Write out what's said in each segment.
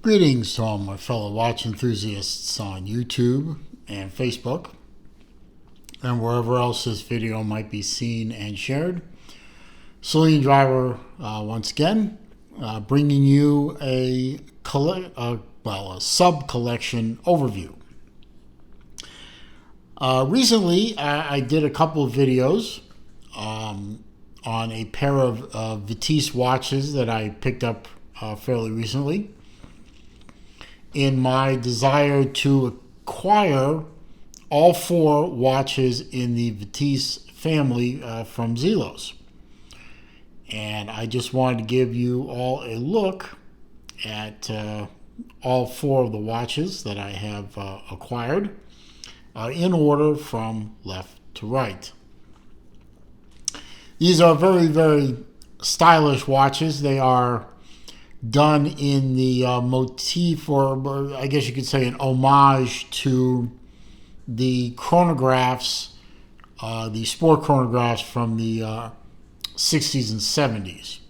Greetings to all my fellow watch enthusiasts on YouTube and Facebook and wherever else this video might be seen and shared. Celine Driver once again bringing you a sub-collection overview. Recently I did a couple of videos on a pair of Vitesse watches that I picked up fairly recently, in my desire to acquire all four watches in the Vitesse family from Zelos. And I just wanted to give you all a look at all four of the watches that I have acquired in order from left to right. These are very, very stylish watches. They are done in the motif, or I guess you could say an homage to the chronographs, the sport chronographs from the 60s and 70s.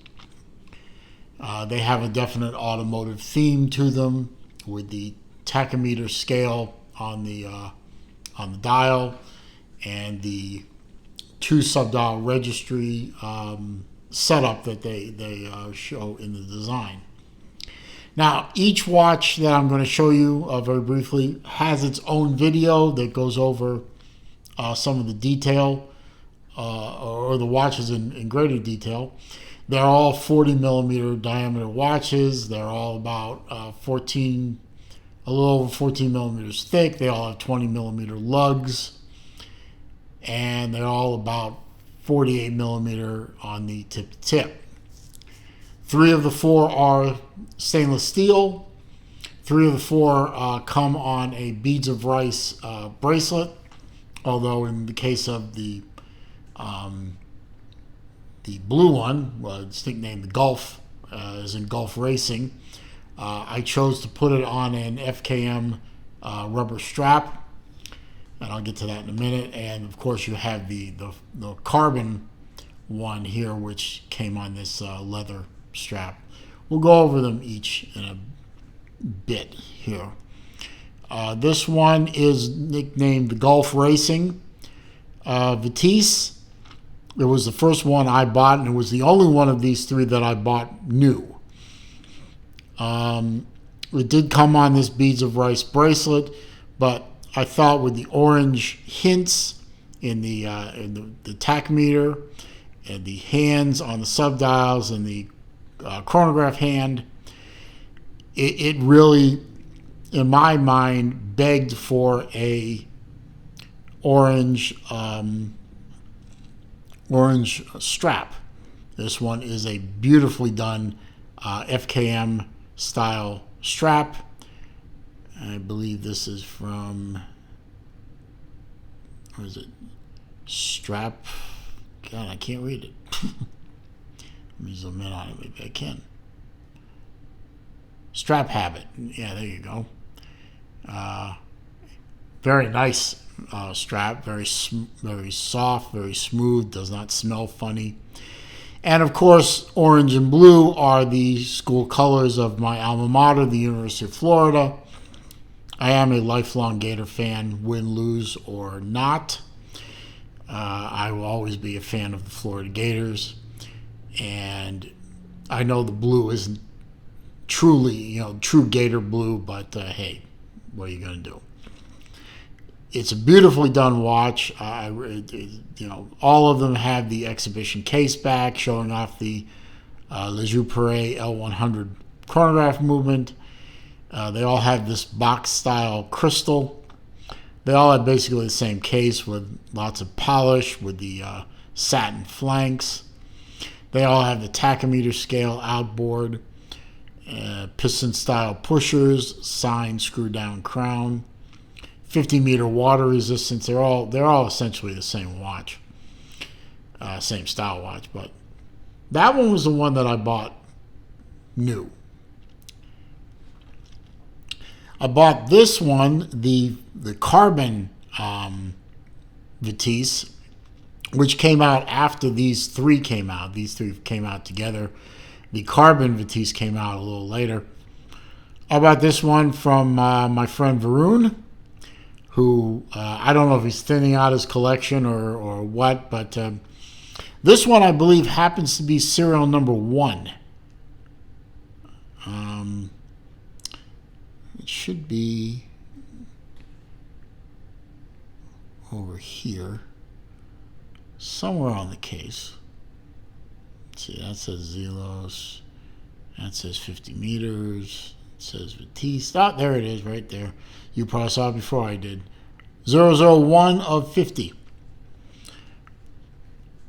They have a definite automotive theme to them, with the tachometer scale on the dial and the two sub-dial registry setup that they show in the design. Now, each watch that I'm going to show you very briefly has its own video that goes over some of the detail or the watches in greater detail. They're all 40 millimeter diameter watches. They're all about a little over 14 millimeters thick. They all have 20 millimeter lugs, and they're all about 48 millimeter on the tip to tip. 3 of the 4 are stainless steel. 3 of the 4 come on a beads of rice bracelet, although in the case of the blue one, it's nicknamed the Gulf, as in Gulf Racing, I chose to put it on an FKM rubber strap, and I'll get to that in a minute. And of course you have the carbon one here, which came on this leather strap. We'll go over them each in a bit here. This one is nicknamed the Gulf Racing Vitesse. It was the first one I bought, and it was the only one of these 3 that I bought new. It did come on this beads of rice bracelet, but I thought with the orange hints in the tachometer and the hands on the subdials and the chronograph hand, it really, in my mind, begged for a orange strap. This one is a beautifully done FKM style strap. I believe this is from, what is it? Strap. God, I can't read it. Let me zoom in on it. Maybe I can. Strap Habit. Yeah, there you go. Very nice strap. Very soft, very smooth. Does not smell funny. And of course, orange and blue are the school colors of my alma mater, the University of Florida. I am a lifelong Gator fan, win, lose, or not. I will always be a fan of the Florida Gators. And I know the blue isn't truly, true Gator blue, but hey, what are you going to do? It's a beautifully done watch. All of them have the exhibition case back showing off the Les Jeux Perret L100 chronograph movement. They all have this box-style crystal. They all have basically the same case with lots of polish, with the satin flanks. They all have the tachometer scale outboard, piston-style pushers, signed screw-down crown, 50-meter water resistance. They're all essentially the same watch, same style watch. But that one was the one that I bought new. I bought this one, the carbon Vitesse, which came out after these 3 came out. These 3 came out together. The carbon Vitesse came out a little later. How about this one from my friend Varun, who I don't know if he's thinning out his collection or what, but this one I believe happens to be serial number 1. It should be over here, somewhere on the case. Let's see, that says Zelos. That says 50 meters. It says Vitesse. Oh, there it is, right there. You probably saw it before I did. 001 of 50.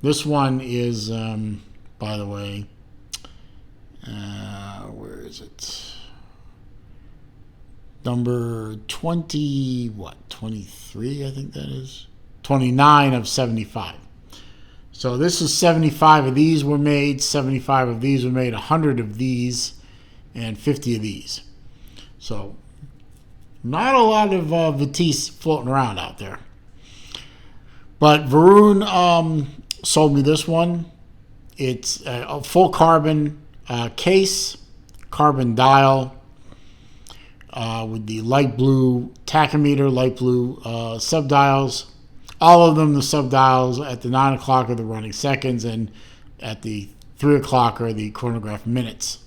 This one is, by the way, where is it? Number 20, 23, I think that is. 29 of 75. So this is 75 of these were made, 75 of these were made, 100 of these, and 50 of these. So not a lot of Vitesse floating around out there. But Varun sold me this one. It's a full carbon case, carbon dial, with the light blue tachometer, light blue subdials. All of them, the subdials at the 9 o'clock are the running seconds, and at the 3 o'clock are the chronograph minutes.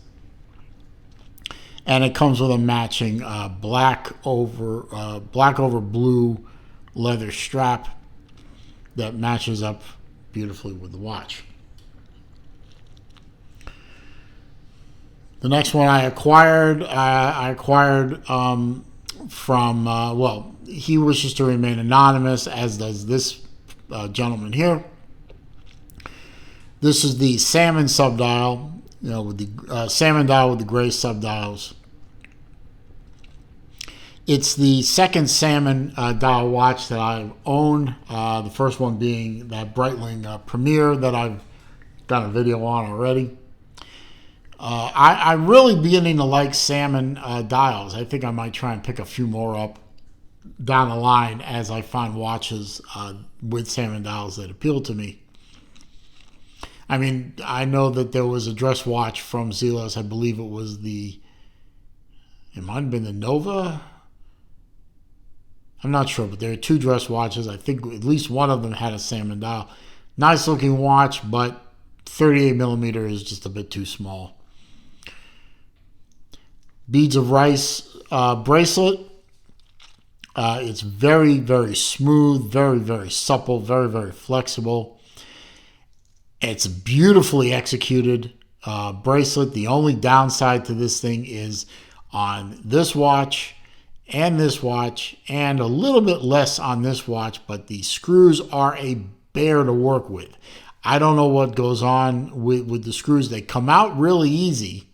And it comes with a matching black over blue leather strap that matches up beautifully with the watch. The next one I acquired, from, he wishes to remain anonymous, as does this gentleman here. This is the salmon subdial, with the salmon dial with the gray subdials. It's the second salmon dial watch that I've owned. The first one being that Breitling Premier that I've done a video on already. I'm really beginning to like salmon dials. I think I might try and pick a few more up down the line as I find watches with salmon dials that appeal to me. I mean, I know that there was a dress watch from Zelos. I believe it was it might have been the Nova. I'm not sure, but there are 2 dress watches. I think at least one of them had a salmon dial. Nice looking watch, but 38 millimeter is just a bit too small. Beads of Rice bracelet. It's very, very smooth, very, very supple, very, very flexible. It's beautifully executed bracelet. The only downside to this thing is on this watch and this watch, and a little bit less on this watch, but the screws are a bear to work with. I don't know what goes on with the screws. They come out really easy,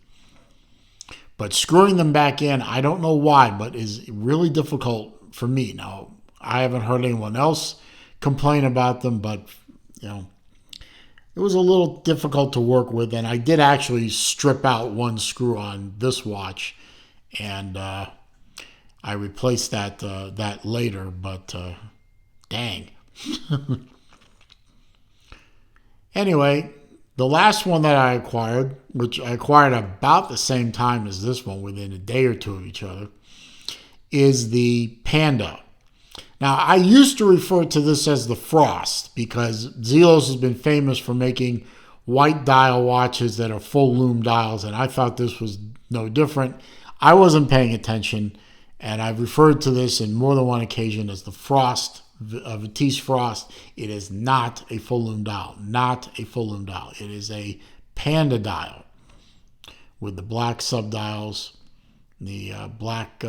but screwing them back in, I don't know why, but is really difficult for me. Now, I haven't heard anyone else complain about them, but it was a little difficult to work with, and I did actually strip out one screw on this watch, and I replaced that later, but dang. Anyway, the last one that I acquired, which I acquired about the same time as this one, within a day or two of each other, is the Panda. Now, I used to refer to this as the Frost because Zelos has been famous for making white dial watches that are full loom dials, and I thought this was no different. I wasn't paying attention, and I've referred to this in more than one occasion as the Frost, Vitesse Frost. It is not a full loom dial, not a full loom dial. It is a Panda dial with the black subdials, the black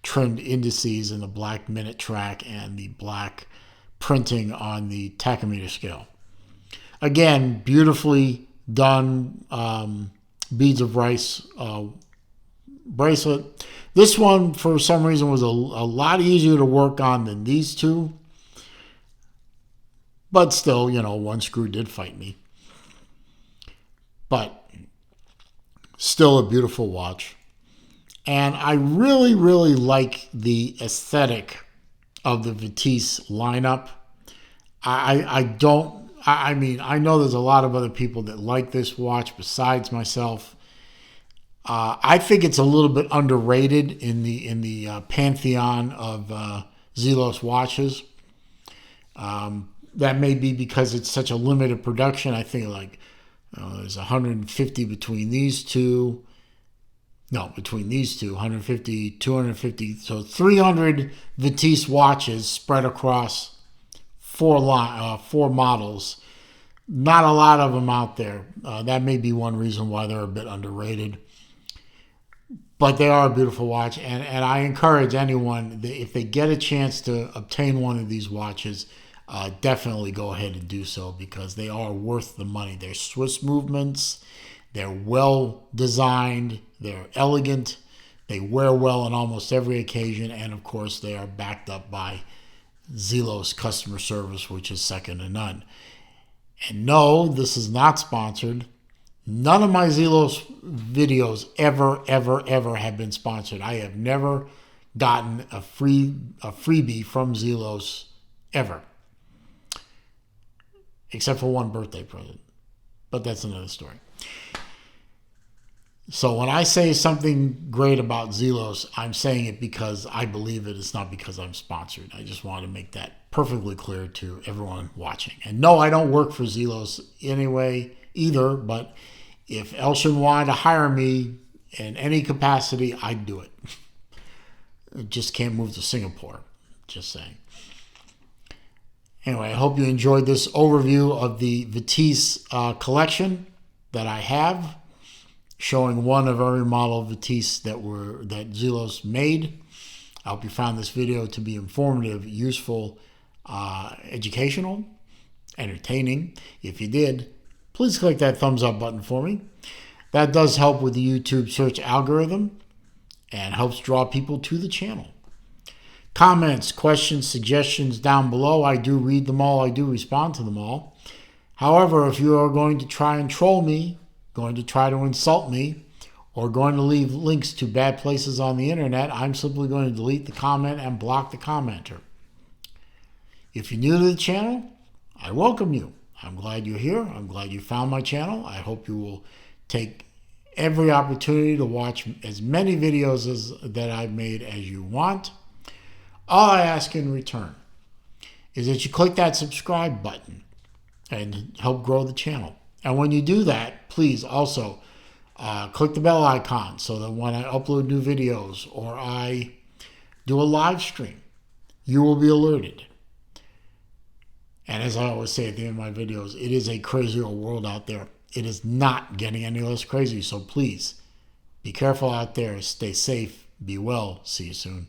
trimmed indices, and the black minute track, and the black printing on the tachometer scale. Again, beautifully done beads of rice bracelet. This one, for some reason, was a lot easier to work on than these two. But still, one screw did fight me. But still a beautiful watch. And I really, really like the aesthetic of the Vitesse lineup. I know there's a lot of other people that like this watch besides myself. I think it's a little bit underrated in the pantheon of Zelos watches. That may be because it's such a limited production. I think like there's 150 between these two. No, between these two, 150, 250. So 300 Vitesse watches spread across four models. Not a lot of them out there. That may be one reason why they're a bit underrated. But they are a beautiful watch, and I encourage anyone, if they get a chance to obtain one of these watches, definitely go ahead and do so, because they are worth the money. They're Swiss movements, they're well designed, they're elegant, they wear well on almost every occasion, and of course they are backed up by Zelos customer service, which is second to none. And no, this is not sponsored. None of my Zelos videos ever have been sponsored. I have never gotten a freebie from Zelos ever, except for one birthday present. But that's another story. So when I say something great about Zelos, I'm saying it because I believe it. It's not because I'm sponsored. I just want to make that perfectly clear to everyone watching. And no, I don't work for Zelos anyway either, but if Elshin wanted to hire me in any capacity, I'd do it. I just can't move to Singapore. Just saying. Anyway, I hope you enjoyed this overview of the Vitesse collection that I have, showing one of every model of Vitesse that Zelos made. I hope you found this video to be informative, useful, educational, entertaining. If you did, please click that thumbs up button for me. That does help with the YouTube search algorithm and helps draw people to the channel. Comments, questions, suggestions down below. I do read them all. I do respond to them all. However, if you are going to try and troll me, going to try to insult me, or going to leave links to bad places on the internet, I'm simply going to delete the comment and block the commenter. If you're new to the channel, I welcome you. I'm glad you're here. I'm glad you found my channel. I hope you will take every opportunity to watch as many videos that I've made as you want. All I ask in return is that you click that subscribe button and help grow the channel. And when you do that, please also click the bell icon so that when I upload new videos or I do a live stream, you will be alerted. And as I always say at the end of my videos, it is a crazy old world out there. It is not getting any less crazy. So please, be careful out there. Stay safe. Be well. See you soon.